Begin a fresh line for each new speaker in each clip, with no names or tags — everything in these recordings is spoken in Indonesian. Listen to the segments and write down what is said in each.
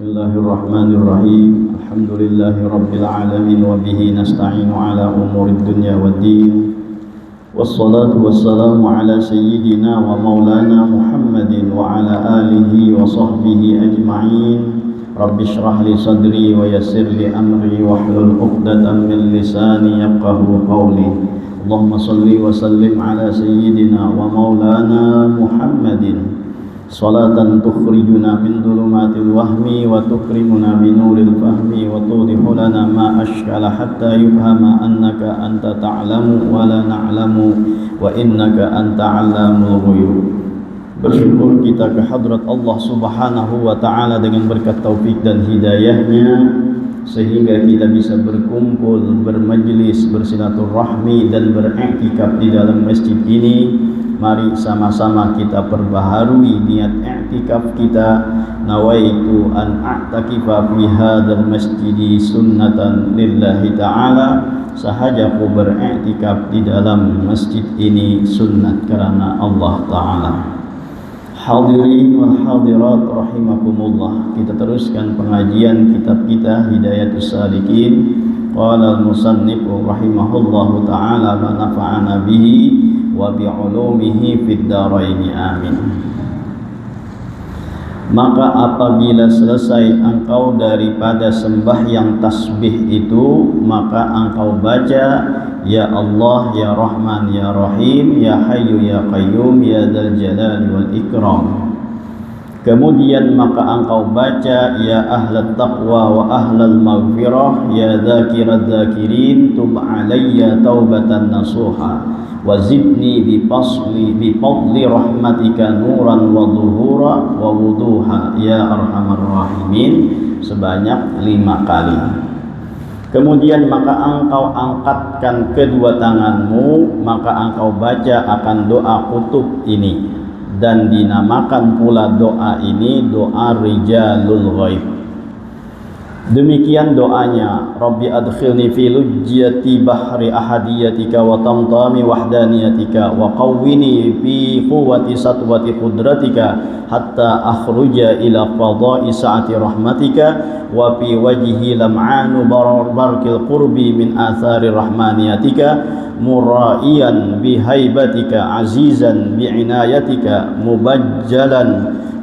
Bismillahirrahmanirrahim. Alhamdulillahirabbil alamin wa bihi nasta'inu ala umurid dunya waddin. Wassalatu wassalamu ala sayyidina wa maulana Muhammadin wa ala alihi wa sahbihi ajma'in. Rabbi shrah li sadri wa yassir li amri wahlul 'uqdatam min lisani yafqahu qawli. Allahumma shalli wa sallim ala sayyidina wa maulana Muhammadin salatan tukhrijuna min dhulumatil wahmi wa tukrimuna bi nuril fahmi wa tudhihu lana ma ashkala hatta yufhama annaka anta ta'lamu wa la na'lamu wa innaka anta 'allamul ghuyub. Bersyukur kita ke hadrat Allah Subhanahu wa taala dengan berkat taufik dan hidayahnya sehingga kita bisa berkumpul, bermajlis, bersilaturahmi dan beriktikaf di dalam masjid ini. Mari sama-sama kita perbaharui niat i'tikaf kita. Nawaitu an a'takifa fi hadzal masjidi sunnatan lillahi ta'ala. Sahajaku beriktikaf di dalam masjid ini sunnat karena Allah Ta'ala. Hadirin wal hadirat rahimakumullah. Kita teruskan pengajian kitab kita Hidayatus Salikin. Qala al-musannifu rahimahullahu ta'ala wa nafa'ana bihi wa bi'ulumihi fid dharaini amin. Maka apabila selesai engkau daripada sembahyang tasbih itu, maka engkau baca ya Allah, ya Rahman, ya Rahim, ya Hayyu, ya Qayyum, ya Dzal Jalali wal Ikram. Kemudian maka engkau baca ya ahlat taqwa wa ahlal maghfirah, ya dzakirat dzakirin, tub alayya taubatan nasuha wa zidni bi fadli rahmatika nuran wa dhuhura wa wuduha ya arhamar rahimin, sebanyak 5 kali. Kemudian maka engkau angkatkan kedua tanganmu, maka engkau baca akan doa kutub ini, dan dinamakan pula doa ini doa rijalul ghaib. Demikian doanya, Rabbi adkhilni fi lujjati bahri ahadiyatika wa tamtami wahdaniyatika wa qawwini fi quwwati satwati qudratika hatta akhruja ila fadai sa'ati rahmatika wa fi wajhi lam'anu barkil qurbi min athari rahmaniyatika muraiyan bihaibatika azizan bi'inayatika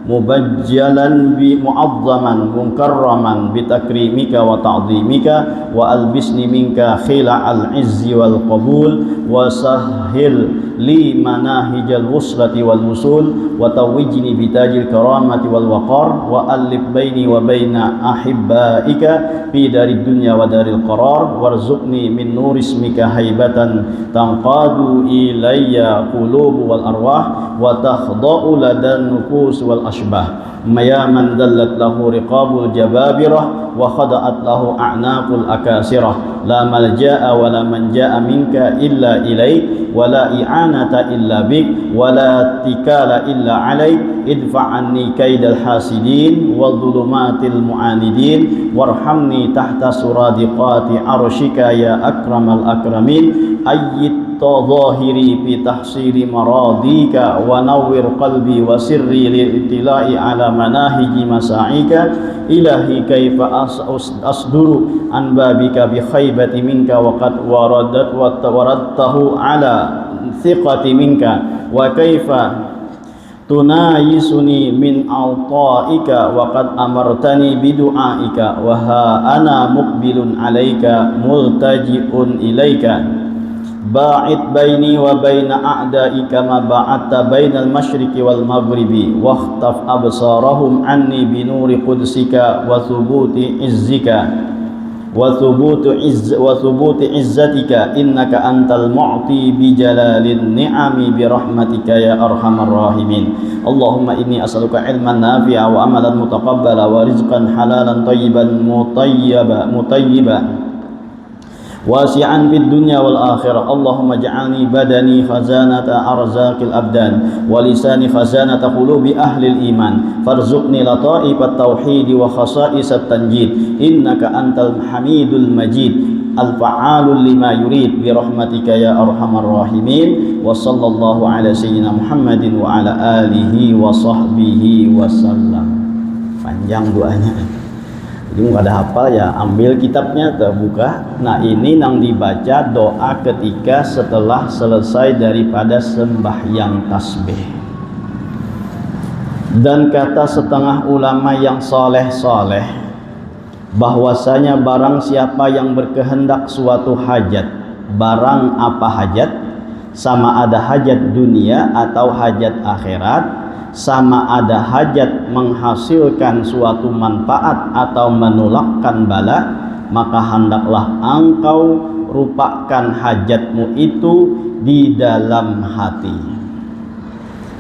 mubajjalan bi mu'azzaman mukarraman bi takrimika wa ta'zimika wa albisni minka khila'al izzi wal qabul wa sahhil li manahijal wuslati wal wusul wa tawijni bi tajil karamati wal waqar wa alif baini wa baina ahibbaika fi darid dunya wa daril qarar warzuqni min nurismika haibatan tanqadu ilayya qulub wal arwah wa takhda'u ladan nufus wal ashbah ya man dallat lahu riqabul jababirah wa khada'at lahu a'naqul akasirah la malja'a wa la manja'a minka illa ilaik wa la i'anata illa bik wa la tikala illa alaik idfa' anni kaidal hasidin wa dhulumatil mu'anidin warhamni tahta suradiqati arshika ya akramal akramin ayyit tadhahiri fi tahsili maradika wa nawwir qalbi wa sirri li'tilai ala manahiji masa'ika ilahi kaifa asduru an babika bi khaybati minka wa qad waradtahu ala thiqati minka wa kaifa tunayisuni min a'ta'ika wa qad amartani bi du'aika wa ha ana muqbilun alayka multaji'un ilaika ba'id baini wa baina a'daika ma ba'adta bainal masyriqi wal maghribi wakhtaf absarahum anni bi nuri qudsika wa thubuti izzika wa thubuti izzatika innaka antal mu'ti bi jalalin ni'ami bi rahmatika ya arhamar rahimin. Allahumma inni as'aluka ilman nafi'a wa amalan mutaqabbala wa rizqan halalan tayyiban mutayyiba wasi'an fid dunya wal akhirah. Allahumma ja'alni badani khazanata arzaqil abdan wa lisani khazanata qulubi ahlil iman farzuqni lata'ifat tauhid wa khasa'isat tanjid innaka antal hamidul majid al-fa'alul lima yurid bi rahmatika ya arhamar rahimin. Wa sallallahu ala sayyidina Muhammadin wa ala alihi wa sahbihi wasallam. Panjang doanya. Jadi mau ada hafal ya ambil kitabnya terbuka. Nah ini yang dibaca doa ketika setelah selesai daripada sembahyang tasbih. Dan kata setengah ulama yang soleh bahwasanya barang siapa yang berkehendak suatu hajat, barang apa hajat, sama ada hajat dunia atau hajat akhirat, sama ada hajat menghasilkan suatu manfaat atau menolakkan bala, maka hendaklah engkau rupakan hajatmu itu di dalam hati.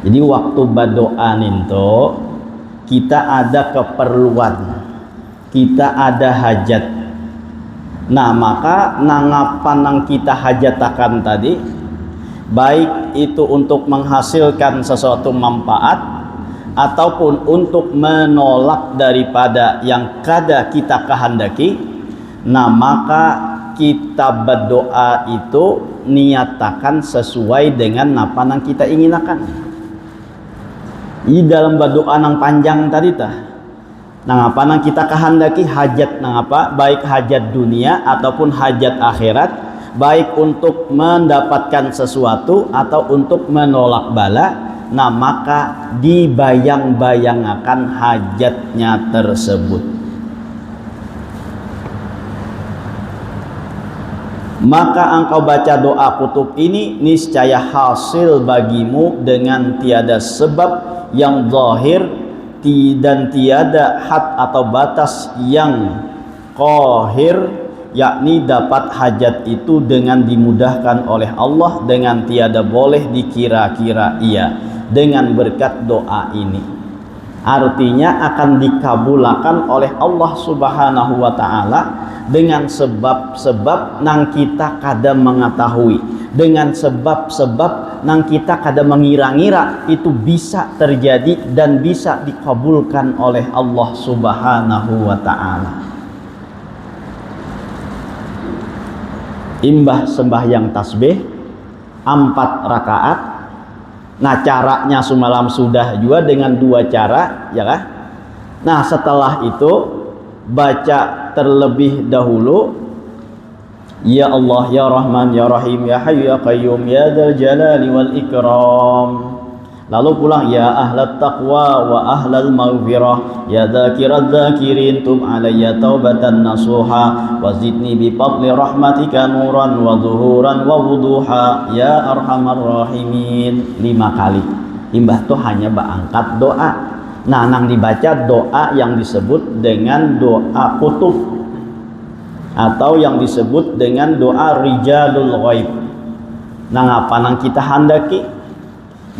Jadi waktu berdoa itu kita ada keperluan, kita ada hajat. Nah maka nangapan yang kita hajatakan tadi, baik itu untuk menghasilkan sesuatu manfaat ataupun untuk menolak daripada yang kada kita kehendaki, nah maka kita berdoa itu niatakan sesuai dengan apa yang kita inginkan. Di dalam berdoa yang panjang tadi nang apa nang kita kehendaki hajat nang apa, baik hajat dunia ataupun hajat akhirat, baik untuk mendapatkan sesuatu atau untuk menolak bala, nah maka dibayang-bayangkan hajatnya tersebut. Maka engkau baca doa kutub ini niscaya hasil bagimu dengan tiada sebab yang zahir dan tiada had atau batas yang qahir, yakni dapat hajat itu dengan dimudahkan oleh Allah dengan tiada boleh dikira-kira ia dengan berkat doa ini. Artinya akan dikabulkan oleh Allah Subhanahu wa taala dengan sebab-sebab nang kita kada mengetahui, dengan sebab-sebab nang kita kada mengira-ngira itu bisa terjadi dan bisa dikabulkan oleh Allah Subhanahu wa taala. Imbah sembahyang tasbih 4 rakaat. Nah caranya semalam sudah juga dengan 2 cara, ya kan? Nah setelah itu baca terlebih dahulu ya Allah ya Rahman ya Rahim ya Hayyu ya Qayyum ya Dzal Jalali wal Ikram, lalu pulang ya ahlat taqwa wa ahlal maghfirah ya dzakiraz dzakirin tub alayya taubatan nasuha wa zidni bi fadli rahmatika nuran wa zuhuran wa wuduha ya arhamar rahimin. 5 kali. Imbah tuh hanya berangkat doa. Nah nang dibaca doa yang disebut dengan doa kutub atau yang disebut dengan doa rijalul ghaib. Nang apa nang kita handaki,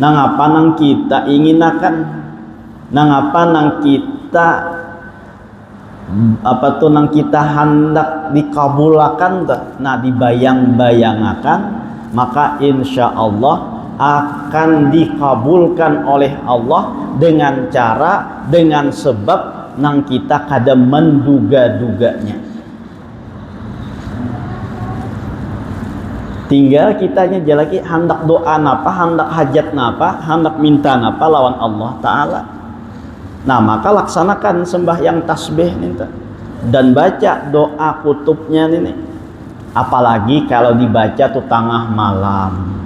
nang apa nang kita inginakan, nang apa nang kita nang kita hendak dikabulkan, nah dibayang-bayangakan, maka insya Allah akan dikabulkan oleh Allah dengan cara, dengan sebab nang kita kada menduga-duganya. Tinggal kitanya jalaki hendak doa napa, hendak hajat napa, hendak minta napa lawan Allah Ta'ala. Nah maka laksanakan sembahyang tasbih ninta dan baca doa kutubnya ini. Apalagi kalau dibaca tuh tengah malam,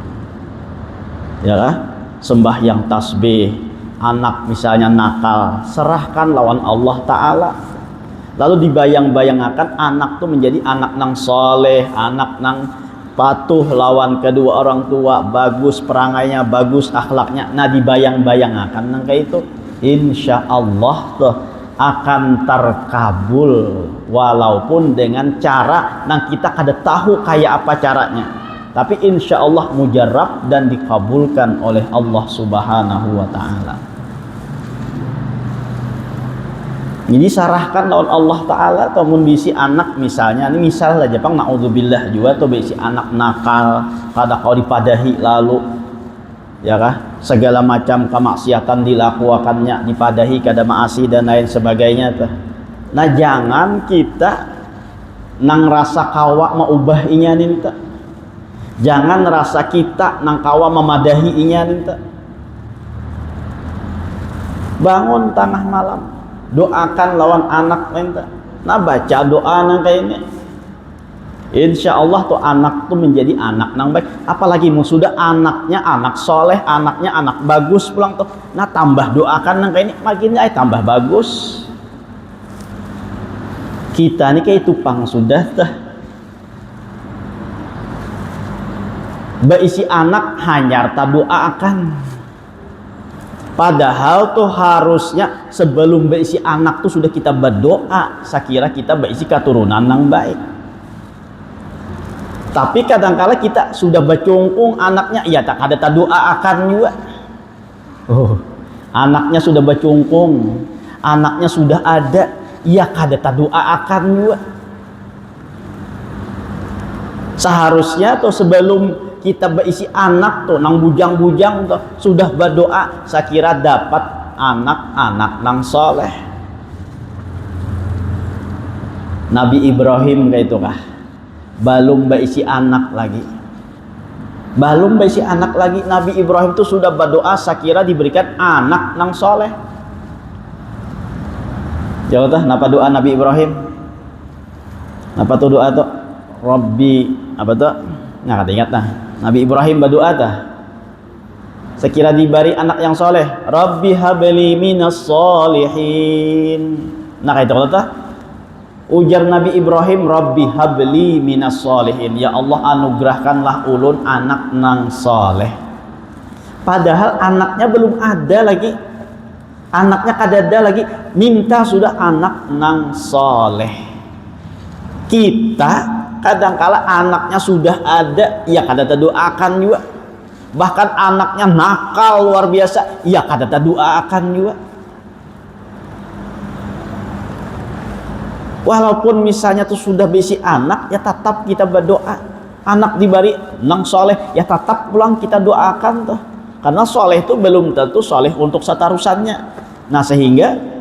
ya kan? Sembahyang tasbih, anak misalnya nakal, serahkan lawan Allah Ta'ala. Lalu dibayang-bayangkan anak tuh menjadi anak nang soleh, anak nang patuh lawan kedua orang tua, bagus perangainya, bagus akhlaknya. Nah dibayang-bayangkan nang kayak itu, insya Allah tuh akan terkabul walaupun dengan cara nang kita kada tahu kayak apa caranya, tapi insya Allah mujarab dan dikabulkan oleh Allah Subhanahu wa ta'ala. Jadi sarahkan lawan Allah Ta'ala. Atau bisi anak misalnya, ini misal aja pang na'udzubillah juga, atau bisi anak nakal kada kau dipadahi lalu, ya kah, segala macam kemaksiatan dilakukannya dipadahi kada maasi dan lain sebagainya tuh. Nah jangan kita nang rasa kawa maubah inya ninta, jangan rasa kita nang kawa memadahi inya ninta. Bangun tengah malam, doakan lawan anak ninta, Nah baca doa nang kayak ini, insya Allah tuh anak tuh menjadi anak nang baik. Apalagi mau sudah anaknya anak soleh, anaknya anak bagus pulang tuh, nah tambah doakan nang kayak ini, makinnya tambah bagus. Kita nih kayak tupang sudah tah beisi anak hanyar tak doakan. Padahal tuh harusnya sebelum beisi anak tuh sudah kita berdoa, sekira kita beisi keturunan yang baik. Tapi kadangkala kita sudah bercungkung anaknya, ya tak ada tak doa akan juga. Oh, anaknya sudah bercungkung, anaknya sudah ada, ya kada tak doa akan juga. Seharusnya tuh sebelum kita berisi anak tuh nang bujang-bujang tuh sudah berdoa, sekira dapat anak-anak nang soleh. Nabi Ibrahim kayak itu kah, belum berisi anak lagi, Nabi Ibrahim tuh sudah berdoa sekira diberikan anak nang soleh. Jauh tah napa doa Nabi Ibrahim, napa tuh doa tuh Rabbi apa tuh, nggak kata ingat nah Nabi Ibrahim berdoa tah sekira diberi anak yang soleh, Rabbi habli minas solihin. Nah kayak itu tah ujar Nabi Ibrahim, Rabbi habli minas solihin, ya Allah anugerahkanlah ulun anak nang soleh. Padahal anaknya belum ada lagi, anaknya kadada lagi, minta sudah anak nang soleh. Kita kadangkala anaknya sudah ada, ya kada doakan juga. Bahkan anaknya nakal luar biasa, ya kada doakan juga. Walaupun misalnya tuh sudah bisi anak, ya tetap kita berdoa. Anak diberi nang soleh, ya tetap pulang kita doakan tuh. Karena soleh itu belum tentu soleh untuk setarusannya. Nah sehingga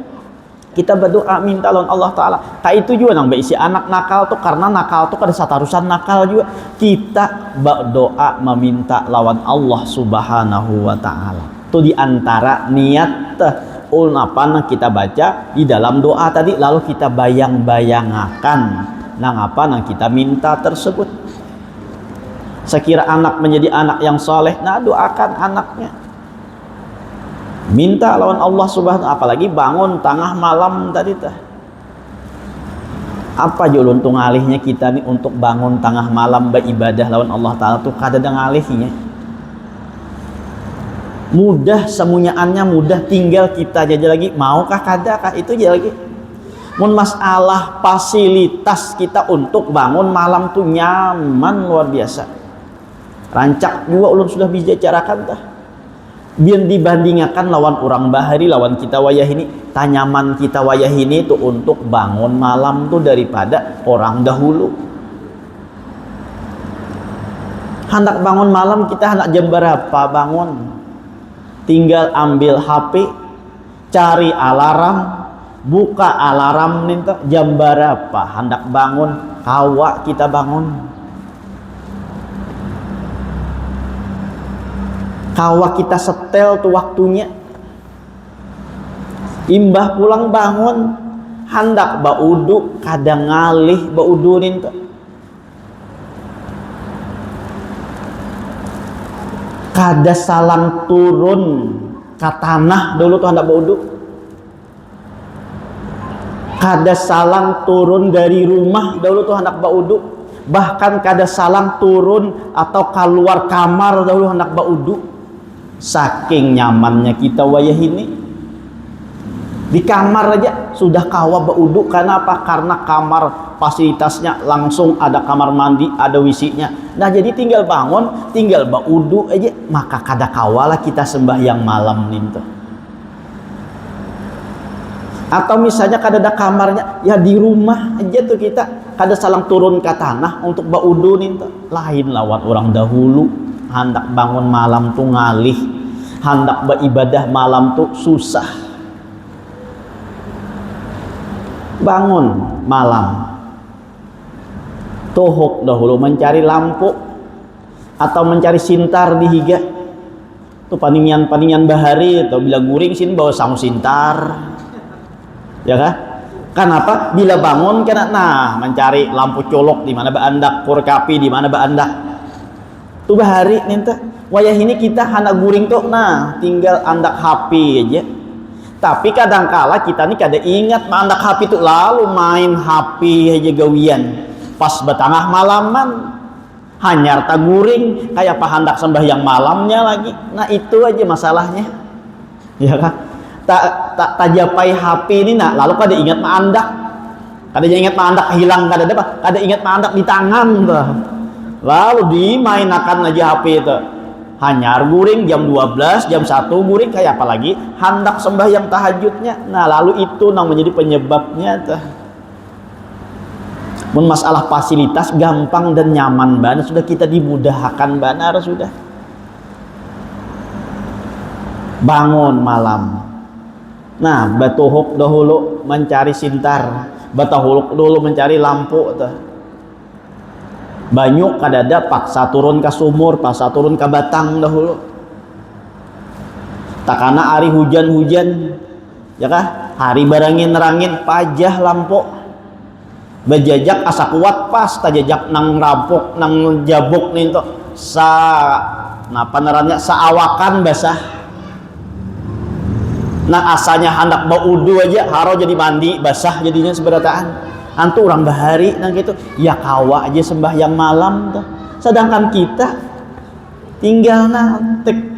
kita berdoa minta lawan Allah Ta'ala. Tak itu juga nang berisi anak nakal tuh, karena nakal tuh kada satarusan nakal juga. Kita berdoa meminta lawan Allah Subhanahu wa Ta'ala. Itu diantara niat unapan kita baca di dalam doa tadi, lalu kita bayang-bayangakan nang apa nang kita minta tersebut. Sekira anak menjadi anak yang soleh, nah doakan anaknya. Minta lawan Allah Subhanahu, apalagi bangun tengah malam tadi tah. Apa julun tuh ngalihnya kita nih untuk bangun tengah malam beribadah lawan Allah Ta'ala tuh kada ada ngalihnya. Mudah semunyaannya, mudah, tinggal kita aja lagi maukah kada kah itu aja lagi. Mun masalah fasilitas kita untuk bangun malam tuh nyaman luar biasa. Rancak juga ulun sudah bicarakan tah. Biar dibandingkan lawan orang bahari, lawan kita wayah ini, tanyaman kita wayah ini tuh untuk bangun malam tuh daripada orang dahulu. Hendak bangun malam kita hendak jam berapa bangun, tinggal ambil HP, cari alarm, buka alarm nih jam berapa hendak bangun, kawa kita bangun. Kawa kita setel tuh waktunya. Imbah pulang bangun hendak baudu, kadang ngalih baudunin tuh. Kada salam turun ke tanah dulu tuh hendak baudu. Kada salam turun dari rumah dulu tuh hendak baudu. Bahkan kada salam turun atau keluar kamar dulu hendak baudu. Saking nyamannya kita wayah ini, di kamar aja sudah kawa baudu. Karena apa? Karena kamar fasilitasnya langsung ada kamar mandi, ada wisinya. Nah jadi tinggal bangun, tinggal baudu aja, maka kada kawalah kita sembahyang malam ninto. Atau misalnya kada ada kamarnya, ya di rumah aja tuh kita kada salang turun ke tanah untuk baudu ninto. Lain lawan orang dahulu, hendak bangun malam tuh ngalih, hendak beribadah malam tuh susah. Bangun malam tohok dahulu mencari lampu atau mencari sintar di higa tuh, paningan bahari atau bila guring sini bawa sang sintar, ya kah? Kenapa? Bila bangun kena mencari lampu colok di mana baandak, kurkapi di mana baandak. Tu bahari ninta. Wayah ini kita hendak guring tuh tinggal andak HP aja. Tapi kadangkala kita nih kada ingat andak HP tuh lalu main HP aja gawian. Pas betengah malaman hanyar tak guring kayak apa hendak sembahyang malamnya lagi. Nah itu aja masalahnya. Ya kan? Tak japai HP ini lalu kada ingat maandak, kada ingat maandak hilang, kada ingat maandak di tangan tuh. Lalu dimainakan aja HP itu, hanyar guring jam 12 jam 1 guring kayak apa lagi hendak sembahyang tahajudnya. Nah lalu itu yang menjadi penyebabnya tuh. Masalah fasilitas gampang dan nyaman banget, sudah kita dimudahkan benar sudah. Bangun malam, nah batuhuk dahulu mencari sintar, batuhuk dulu mencari lampu tuh. Banyak kadada paksa turun ke sumur, paksa turun ke batang dahulu. Takana hari hujan-hujan, ya kah? Hari barangin nerangin pajah lampu. Bejajak asa kuat pas tajajak nang rampok nang jabuk nih tuh napa narannya saawakan basah. Nah asalnya hendak baudu aja haro jadi mandi basah jadinya seberataan. Antu orang bahari nang gitu ya kawa aja sembahyang malam tuh. Sedangkan kita tinggal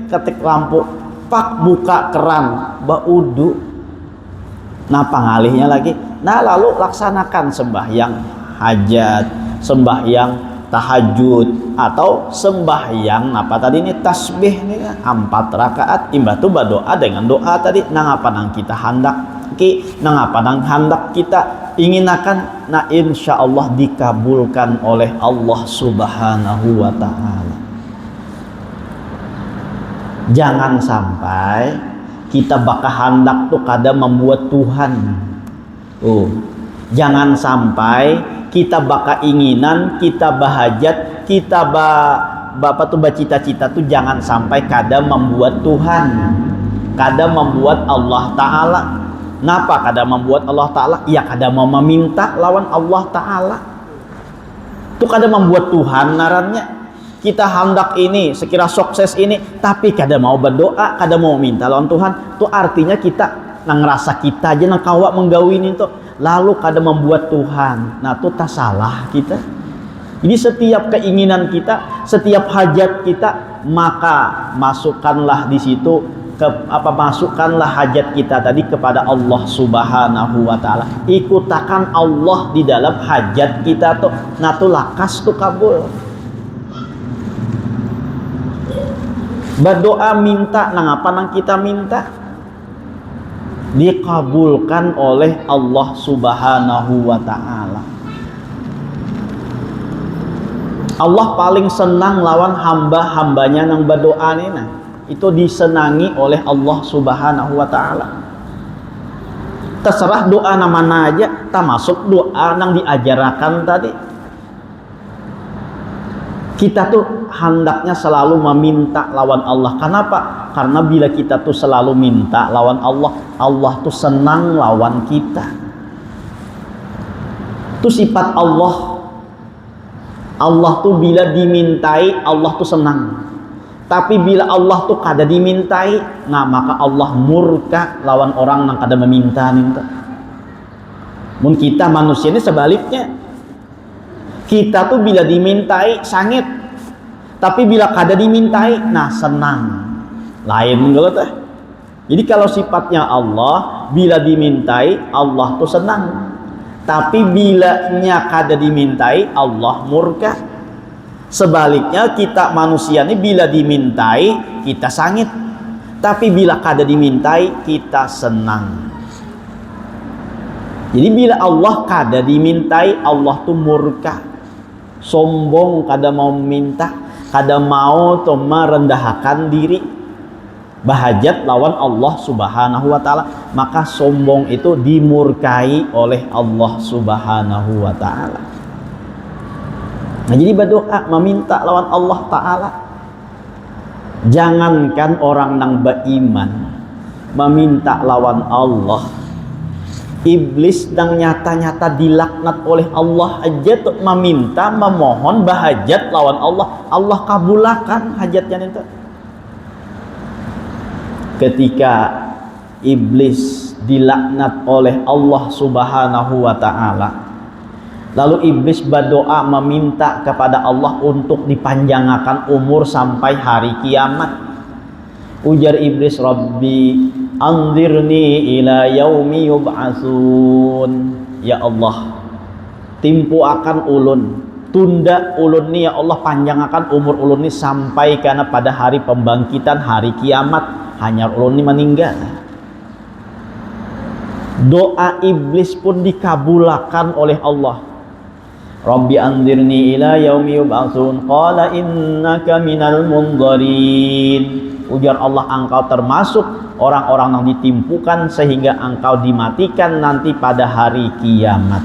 ketik lampu pak buka keran baudu. Nah pangalihnya lagi. Nah lalu laksanakan sembahyang hajat, sembahyang tahajud, atau sembahyang apa tadi ini tasbih nih 4 rakaat imbah tu berdoa dengan doa tadi nang apa nang kita hendak nang apa nang hendak kita inginakan. Nah insya Allah dikabulkan oleh Allah Subhanahu wa ta'ala. Jangan sampai kita bakal hendak tuh kada membuat Tuhan. Jangan sampai kita bakal inginan, kita bahajat, kita bapak tuh bacita-cita tuh jangan sampai kada membuat Tuhan, kada membuat Allah Ta'ala. Kenapa kada membuat Allah Ta'ala? Ya kada mau meminta lawan Allah Ta'ala. Tuh kada membuat Tuhan narannya. Kita hendak ini, sekira sukses ini, tapi kada mau berdoa, kada mau minta lawan Tuhan. Tuh artinya kita nang rasa kita aja nang kawa menggawin itu, lalu kada membuat Tuhan. Nah tuh tak salah kita. Jadi setiap keinginan kita, setiap hajat kita, maka masukkanlah di situ masukkanlah hajat kita tadi kepada Allah Subhanahu wa ta'ala. Ikutakan Allah di dalam hajat kita tuh. Nah tuh lakas tuh kabul. Berdoa minta nang apa nang kita minta dikabulkan oleh Allah Subhanahu wa ta'ala. Allah paling senang lawan hamba-hambanya nang berdoa nih, nah itu disenangi oleh Allah Subhanahu wa ta'ala. Terserah doa namanya aja, termasuk doa nang diajarakan tadi. Kita tuh hendaknya selalu meminta lawan Allah. Kenapa? Karena bila kita tuh selalu minta lawan Allah, Allah tuh senang lawan kita. Itu sifat Allah. Allah tuh bila dimintai, Allah tuh senang. Tapi bila Allah tuh kada dimintai, nah maka Allah murka lawan orang yang kada meminta. Mun kita manusia ini sebaliknya. Kita tuh bila dimintai sangit, tapi bila kada dimintai, nah senang. Lain menurut teh. Jadi kalau sifatnya Allah, bila dimintai Allah tuh senang. Tapi bila nya kada dimintai, Allah murka. Sebaliknya kita manusia ini bila dimintai kita sangit, tapi bila kada dimintai kita senang. Jadi bila Allah kada dimintai, Allah tuh murka. Sombong, kada mau minta, kada mau tuh merendahkan diri, bahajat lawan Allah Subhanahu wa ta'ala, maka sombong itu dimurkai oleh Allah Subhanahu wa ta'ala. Nah jadi berdoa meminta lawan Allah ta'ala. Jangankan orang yang beriman meminta lawan Allah, Iblis dan nyata-nyata dilaknat oleh Allah aja tuh meminta memohon bahajat lawan Allah, Allah kabulakan hajatnya itu. Ketika iblis dilaknat oleh Allah Subhanahu wa taala, lalu iblis berdoa meminta kepada Allah untuk dipanjangkan umur sampai hari kiamat. Ujar iblis, Rabbi anzirni ila yaumi yub'atsun. Ya Allah, timpu akan ulun, tunda ulun ni ya Allah, panjangkan umur ulun ni sampai karena pada hari pembangkitan, hari kiamat, hanya ulun ni meninggal. Doa iblis pun dikabulkan oleh Allah. Rabbi anzirni ila yaumi yub'atsun qala innaka minal munzarin. Ujar Allah, engkau termasuk orang-orang yang ditimpukan sehingga engkau dimatikan nanti pada hari kiamat.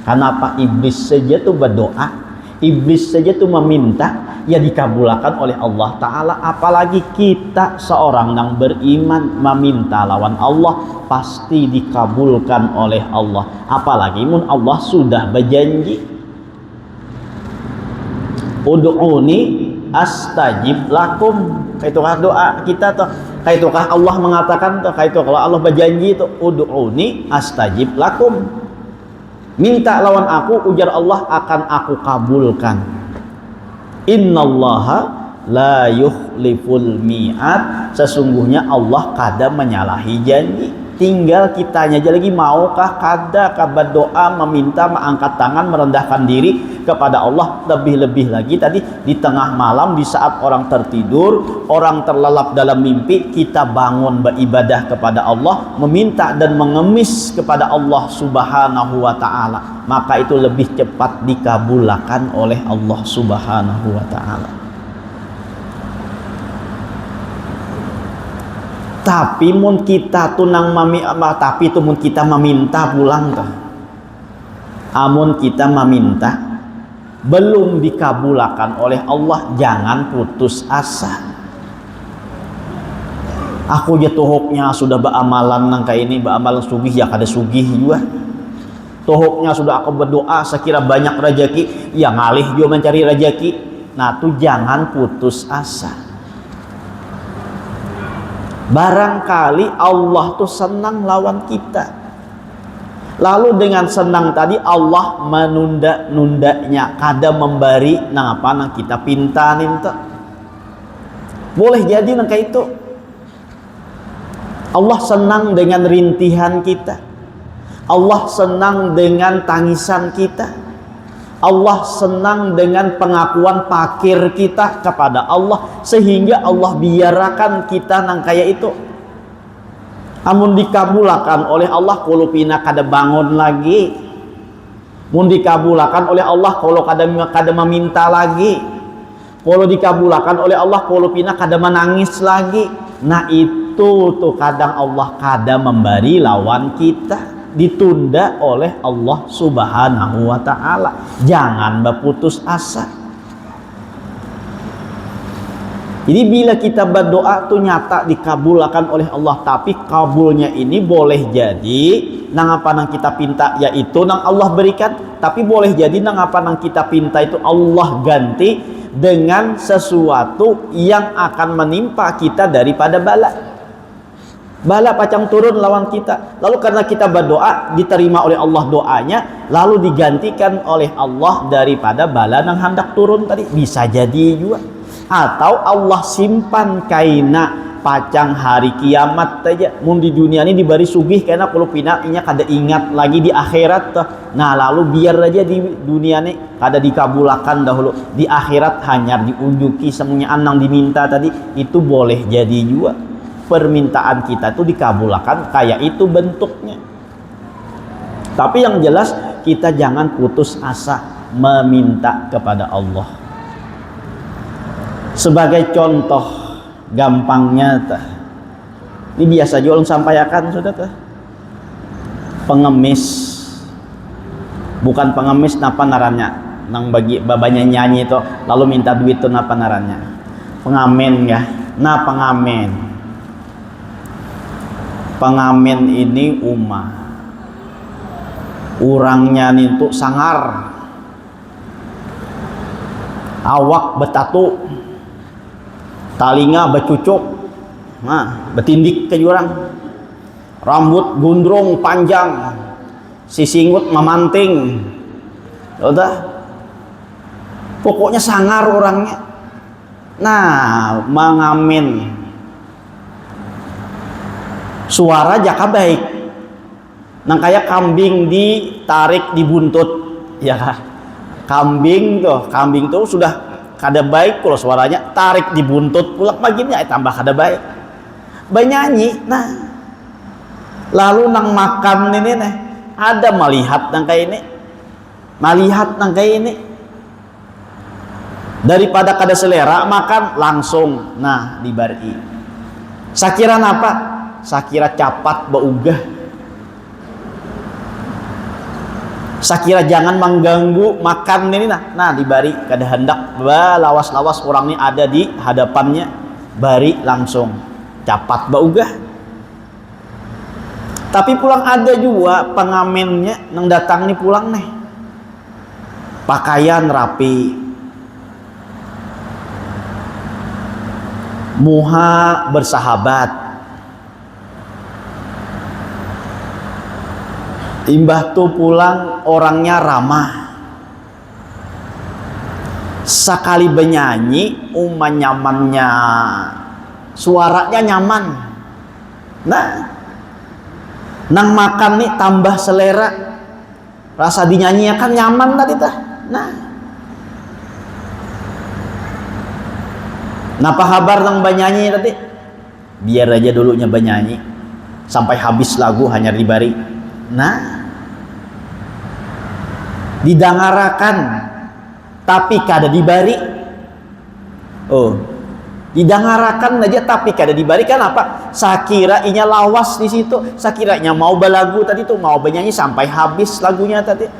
Kenapa iblis saja tuh berdoa, iblis saja tuh meminta, ya dikabulkan oleh Allah Ta'ala. Apalagi kita seorang yang beriman meminta lawan Allah, pasti dikabulkan oleh Allah. Apalagi mun Allah sudah berjanji, ud'uni astajib lakum. Kaitukah doa kita tuh, kaitukah Allah mengatakan tuh, kaitu kalau Allah berjanji tuh, ud'uni astajib lakum, minta lawan aku, ujar Allah, akan aku kabulkan. Innallaha la yukhliful mi'ad. Sesungguhnya Allah kada menyalahi janji. Tinggal kitanya aja lagi, maukah kada berdoa, meminta, mengangkat tangan, merendahkan diri kepada Allah. Lebih-lebih lagi tadi di tengah malam, di saat orang tertidur, orang terlelap dalam mimpi, kita bangun beribadah kepada Allah, meminta dan mengemis kepada Allah Subhanahu wa ta'ala, maka itu lebih cepat dikabulkan oleh Allah Subhanahu wa ta'ala. Tapi mun kita tunang tapi itu mun kita meminta pulang tuh, amun kita meminta belum dikabulkan oleh Allah, jangan putus asa. Aku aja tohoknya sudah beramalan nang kayak ini, beramalan sugih ya kada sugih juga. Tohoknya sudah aku berdoa sekira banyak rezeki, ya ngalih juga mencari rezeki. Nah tuh jangan putus asa. Barangkali Allah tuh senang lawan kita, lalu dengan senang tadi Allah menunda-nundanya, kada memberi nang apa nang kita pintanin tuh. Boleh jadi nang kayak itu Allah senang dengan rintihan kita, Allah senang dengan tangisan kita, Allah senang dengan pengakuan pakir kita kepada Allah, sehingga Allah biarkan kita nang kaya itu. Amun dikabulkan oleh Allah, kalau pina kada bangun lagi. Mun dikabulkan oleh Allah, kalau kada meminta lagi. Kalau dikabulkan oleh Allah, kalau pina kada menangis lagi. Nah itu tuh kadang Allah kada memberi lawan kita, ditunda oleh Allah Subhanahu wa ta'ala. Jangan berputus asa. Jadi bila kita berdoa tuh nyata dikabulkan oleh Allah, tapi kabulnya ini boleh jadi nang apa nang kita pinta yaitu nang Allah berikan, tapi boleh jadi nang apa nang kita pinta itu Allah ganti dengan sesuatu yang akan menimpa kita daripada bala. Bala pacang turun lawan kita, lalu karena kita berdoa diterima oleh Allah doanya, lalu digantikan oleh Allah daripada bala yang hendak turun tadi. Bisa jadi juga. Atau Allah simpan kaina pacang hari kiamat aja. Mun di dunia ini diberi sugih karena kalau pinaknya kada ingat lagi di akhirat. Nah lalu biar aja di dunia ini kada dikabulkan dahulu, di akhirat hanya diunjuki semuanya anang diminta tadi. Itu boleh jadi juga. Permintaan kita itu dikabulkan kayak itu bentuknya. Tapi yang jelas kita jangan putus asa meminta kepada Allah. Sebagai contoh gampangnya ini biasa jual sampaikan sudah tuh, pengemis, bukan pengemis napa narannya nang bagi babanya nyanyi itu lalu minta duit tuh napa narannya, pengamen ya. Nah pengamen ini umah
Urangnya nintu sangar, awak betatu, talinga becucuk, nah betindik ke jurang, rambut gondrong panjang, sisingut memanting, udah pokoknya sangar orangnya. Nah mengamin suara jaka baik, nang kayak kambing ditarik di buntut, ya kambing tuh sudah kada baik kalau suaranya tarik di buntut pulak baginya tambah kada baik banyanyi. Nah lalu nang makan ini nih ada melihat nang kayak ini daripada kada selera makan langsung nah dibari sakira apa sakira capat baugah, sakira jangan mengganggu makan ini nah dibari kada hendak lawas-lawas orang ini ada di hadapannya bari langsung capat baugah. Tapi pulang ada juga pengamennya nang datang nih pulang nih pakaian rapi, muha bersahabat, imbah tuh pulang orangnya ramah, sekali benyanyi nyamannya, suaranya nyaman. Nah nang makan nih tambah selera, rasa dinyanyi kan nyaman tadi tah. Nah apa kabar nang banyanyi tadi, biar aja dulunya banyanyi sampai habis lagu hanya dibari. Nah didangarakan tapi kada dibari, didangarakan aja tapi kada dibari kan apa sakira inya lawas di situ, sakiranya mau balagu tadi tuh mau bernyanyi sampai habis lagunya tadi,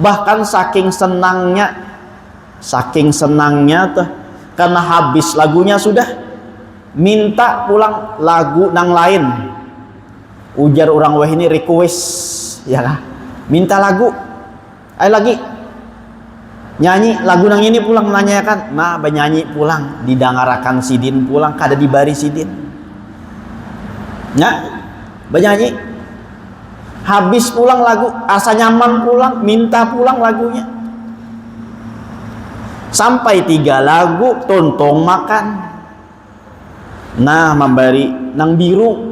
bahkan saking senangnya tuh karena habis lagunya sudah minta pulang lagu nang lain. Ujar orang wah ini request ya kah? Minta lagu, ayo lagi nyanyi lagu nang ini pulang menanyakan, nah bernyanyi pulang didangarakan sidin pulang kada dibari sidin, ya bernyanyi habis pulang lagu asa nyaman pulang minta pulang lagunya sampai 3 lagu tontong makan. Nah memberi nang biru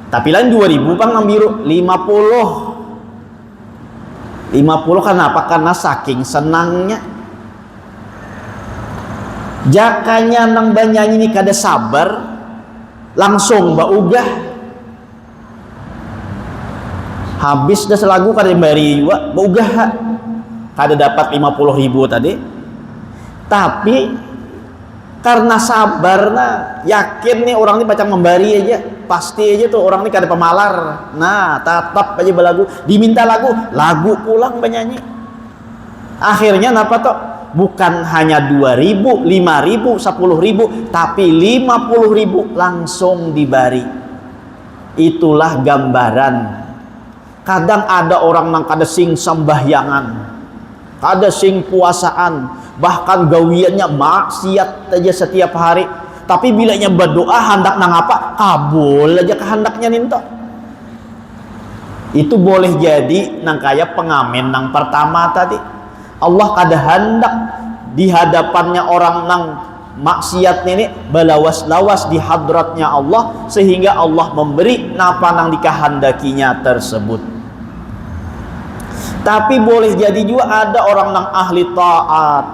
tapi lain 2000 pang nang biru 50 kenapa? Karena saking senangnya jakanya nang banyanyi ini kada sabar langsung baugah habis dah selagu kada bari baugah kada dapat 50.000 tadi, tapi karena sabarna yakin nih orang ini baca membari aja pasti aja tuh orang ini kada pemalar. Nah tetap aja belagu diminta lagu pulang bernyanyi. Akhirnya napa toh bukan hanya 2.000 5.000 10.000 tapi 50.000 langsung dibari. Itulah gambaran kadang ada orang nang kada sing sembahyangan, kada sing puasaan, bahkan gawiannya maksiat aja setiap hari, tapi bilanya berdoa hendak nang apa kabul aja kehendaknya ninto. Itu boleh jadi nang kaya pengamen nang pertama tadi, Allah kada hendak di hadapannya orang nang maksiat ini belawas-lawas di hadratnya Allah sehingga Allah memberi napa nang dikehendakinya tersebut. Tapi boleh jadi juga ada orang nang ahli taat,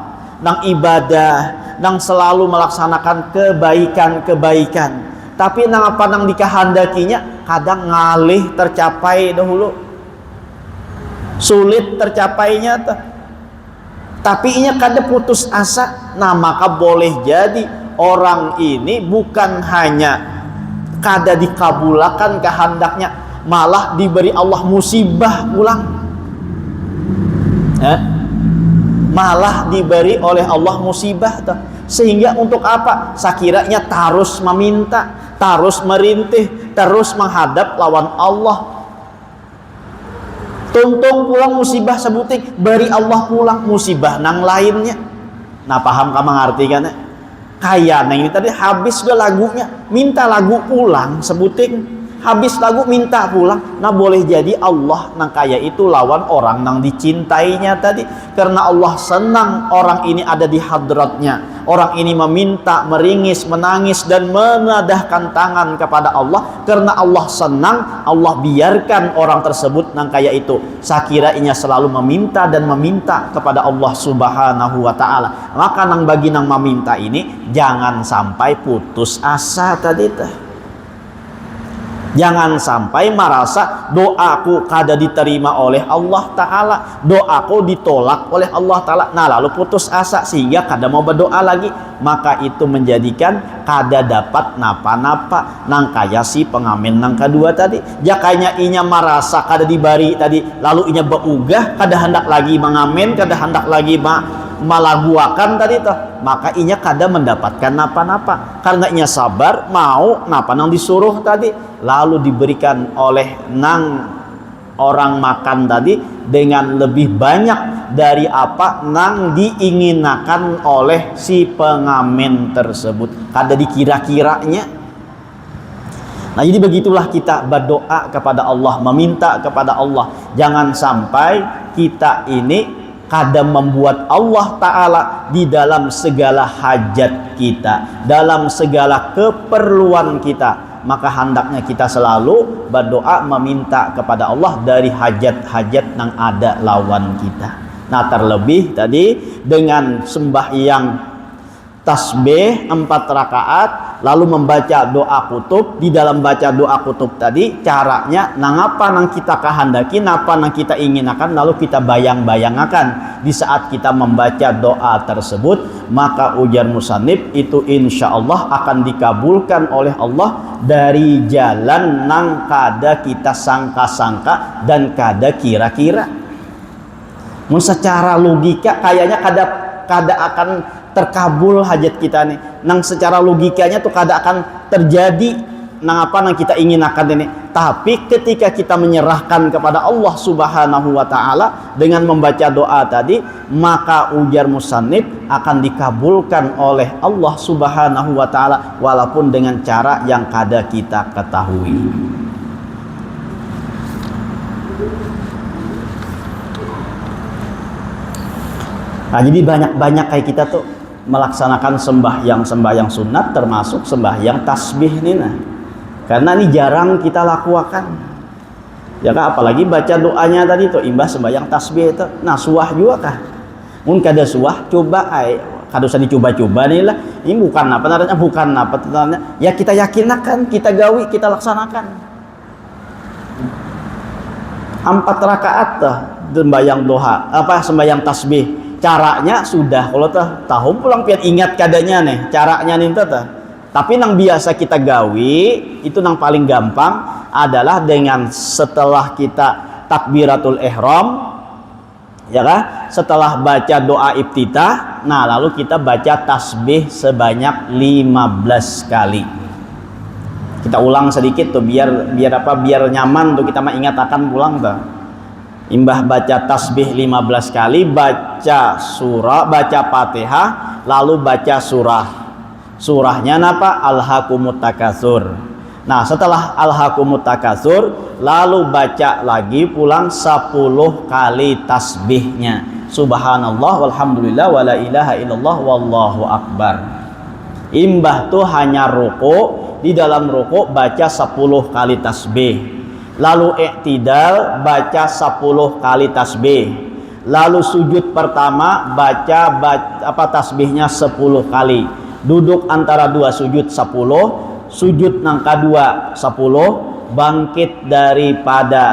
nang ibadah, nang selalu melaksanakan kebaikan-kebaikan, tapi nang apa nang dikehendakinya kadang ngalih tercapai dahulu, sulit tercapainya tuh. Tapi inya kada putus asa. Nah maka boleh jadi orang ini bukan hanya kada dikabulakan kehendaknya, malah diberi Allah musibah pulang, malah diberi oleh Allah musibah tuh. Sehingga untuk apa? Sakiranya terus meminta, terus merintih, terus menghadap lawan Allah. Tuntung pulang musibah sebuting, bari Allah pulang musibah nang lainnya. Nah paham kamu ngerti kan? Kayak neng ini tadi habis gue lagunya, minta lagu pulang sebuting. Habis lagu minta pulang. Nah boleh jadi Allah nang kaya itu lawan orang nang dicintainya tadi. Karena Allah senang orang ini ada di hadratnya. Orang ini meminta, meringis, menangis dan menadahkan tangan kepada Allah. Karena Allah senang, Allah biarkan orang tersebut nang kaya itu sakiranya selalu meminta dan meminta kepada Allah subhanahu wa ta'ala. Maka nang bagi nang meminta ini jangan sampai putus asa tadi teh. Jangan sampai merasa doaku kada diterima oleh Allah Ta'ala, doaku ditolak oleh Allah Ta'ala, nah lalu putus asa sehingga kada mau berdoa lagi. Maka itu menjadikan kada dapat napa-napa nang kaya si pengamen nang kedua tadi. Jakanya inya merasa kada dibari tadi, lalu inya beugah kada hendak lagi mengamen, kada hendak lagi malaguakan tadi toh, maka inya kada mendapatkan napa-napa karena inya sabar mau napa nang disuruh tadi, lalu diberikan oleh nang orang makan tadi dengan lebih banyak dari apa nang diinginakan oleh si pengamen tersebut, kada dikira-kiranya. Nah jadi begitulah kita berdoa kepada Allah, meminta kepada Allah. Jangan sampai kita ini kada membuat Allah Ta'ala di dalam segala hajat kita, dalam segala keperluan kita. Maka hendaknya kita selalu berdoa meminta kepada Allah dari hajat-hajat yang ada lawan kita. Nah terlebih tadi dengan sembahyang tasbih 4 rakaat lalu membaca doa kutub. Di dalam baca doa kutub tadi caranya nang apa nang kita kehendaki, napa nang kita inginakan, lalu kita bayang-bayangakan di saat kita membaca doa tersebut, maka ujar musannif itu insya Allah akan dikabulkan oleh Allah dari jalan nang kada kita sangka-sangka dan kada kira-kira. Secara logika kayaknya kada akan terkabul hajat kita nih, nang secara logikanya tuh kada akan terjadi nang apa nang kita inginakan ini. Tapi ketika kita menyerahkan kepada Allah subhanahu wa ta'ala dengan membaca doa tadi, maka ujar musannif akan dikabulkan oleh Allah subhanahu wa ta'ala walaupun dengan cara yang kada kita ketahui. Nah jadi banyak-banyak kayak kita tuh melaksanakan sembahyang sunat termasuk sembahyang tasbih nih, nah karena ini jarang kita lakukan ya kan, apalagi baca doanya tadi tuh imbah sembahyang tasbih itu. Nah suah juga kah mun kada suah coba kada usah dicoba-coba nih lah, ini bukan apa namanya, bukan apa namanya ya, kita yakinkan, kita gawi, kita laksanakan 4 rakaat tuh sembahyang doha apa sembahyang tasbih. Caranya sudah kalau tahu pulang pian ingat kadanya nih caranya nih tuh. Tapi nang biasa kita gawi itu nang paling gampang adalah dengan setelah kita takbiratul ihram ya kan, setelah baca doa iftitah, nah lalu kita baca tasbih sebanyak 15 kali. Kita ulang sedikit tuh biar nyaman tuh kita mah ingat akan pulang tuh. Imbah baca tasbih 15 kali, baca surah, baca Fatihah, lalu baca surah. Surahnya apa? Alhaakumut takatsur. Nah, setelah Alhaakumut takatsur, lalu baca lagi pulang 10 kali tasbihnya. Subhanallah walhamdulillah wala ilaha illallah wallahu akbar. Imbah tuh hanya ruku, di dalam ruku baca 10 kali tasbih. Lalu i'tidal baca 10 kali tasbih. Lalu sujud pertama baca tasbihnya 10 kali. Duduk antara dua sujud 10, sujud nang kedua 10, bangkit daripada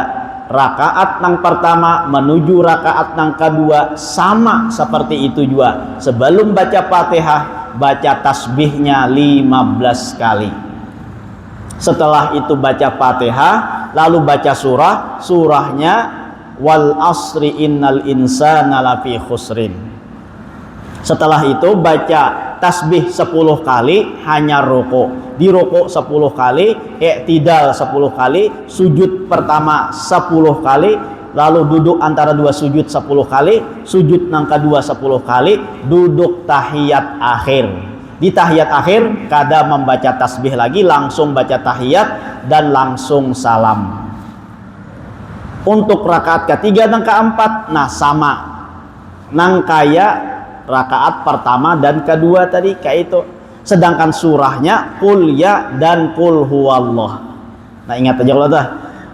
rakaat nang pertama menuju rakaat nang kedua sama seperti itu juga. Sebelum baca Fatihah baca tasbihnya 15 kali. Setelah itu baca Fatihah, lalu baca surahnya wal asri innal insana lafi khusrin. Setelah itu baca tasbih 10 kali hanya ruku. Di ruku 10 kali, i'tidal 10 kali, sujud pertama 10 kali, lalu duduk antara dua sujud 10 kali, sujud nang kedua 10 kali, duduk tahiyat akhir. Di tahiyat akhir kada membaca tasbih lagi, langsung baca tahiyat dan langsung salam. Untuk rakaat ketiga dan keempat, nah sama, nang kaya rakaat pertama dan kedua tadi kayak itu. Sedangkan surahnya qul ya dan qul huwallah. Nah ingat aja kalau dah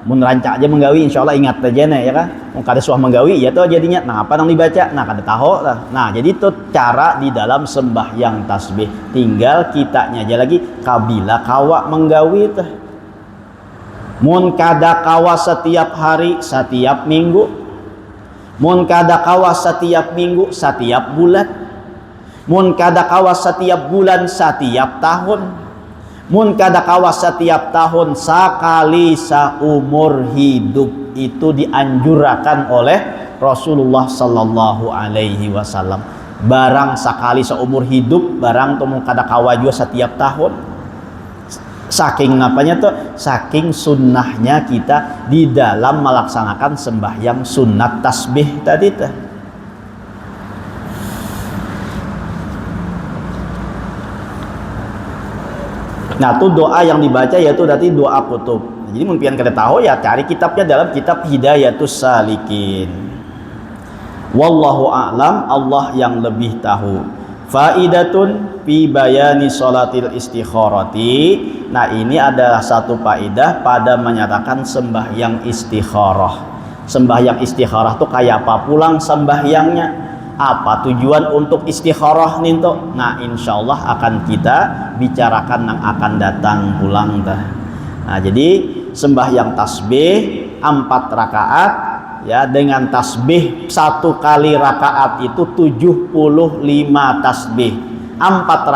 mun rancak aja menggawi insyaallah ingat aja nih ya kan. Mun kada suah menggawi ya tuh jadinya nah apa nang dibaca? Nah kada tahu lah. Nah jadi itu cara di dalam sembahyang tasbih. Tinggal kitanya aja lagi kabila kawa menggawi teh. Mun kada kawa setiap hari, setiap minggu. Mun kada kawa setiap minggu, setiap bulan. Mun kada kawas setiap bulan, setiap tahun. Mun kada kawas setiap tahun, sekali seumur hidup. Itu dianjurkan oleh Rasulullah sallallahu alaihi wasallam. Barang sekali seumur hidup, barang tuh kada kawa juga setiap tahun. Saking napanya tuh, saking sunnahnya kita di dalam melaksanakan sembahyang sunat tasbih tadi tuh. Nah itu doa yang dibaca yaitu berarti doa kutub. Jadi mungkin kada tahu ya cari kitabnya dalam kitab Hidayatus Salikin. Wallahu a'lam, Allah yang lebih tahu. Faidatun fi bayani sholatil istikharati. Nah ini adalah satu faidah pada menyatakan sembahyang istikharah. Sembahyang istikharah itu kayak apa pulang sembahyangnya? Apa tujuan untuk istikharah ninto? Nah insyaallah akan kita bicarakan yang akan datang pulang dah. Nah jadi sembahyang tasbih 4 rakaat ya, dengan tasbih 1 kali rakaat itu 75 tasbih. 4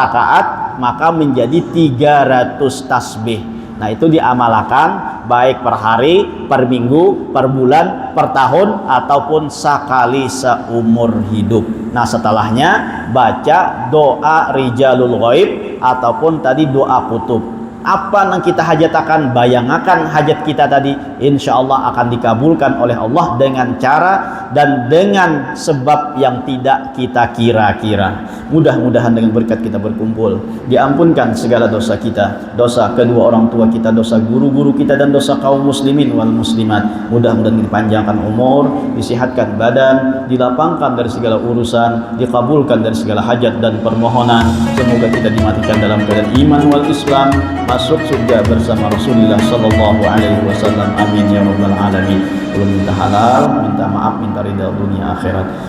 rakaat maka menjadi 300 tasbih. Nah itu diamalkan baik per hari, per minggu, per bulan, per tahun ataupun sekali seumur hidup. Nah setelahnya baca doa rijalul ghaib ataupun tadi doa kutub. Apa yang kita hajatakan, bayangakan hajat kita tadi, insya Allah akan dikabulkan oleh Allah dengan cara dan dengan sebab yang tidak kita kira-kira. Mudah-mudahan dengan berkat kita berkumpul diampunkan segala dosa kita, dosa kedua orang tua kita, dosa guru-guru kita, dan dosa kaum muslimin wal muslimat. Mudah-mudahan dipanjangkan umur, disihatkan badan, dilapangkan dari segala urusan, dikabulkan dari segala hajat dan permohonan. Semoga kita dimatikan dalam keadaan iman wal Islam, masuk surga bersama Rasulullah sallallahu alaihi wasallam. Amin ya rabbal alamin. Belum minta halal, minta maaf, minta ridha dunia akhirat.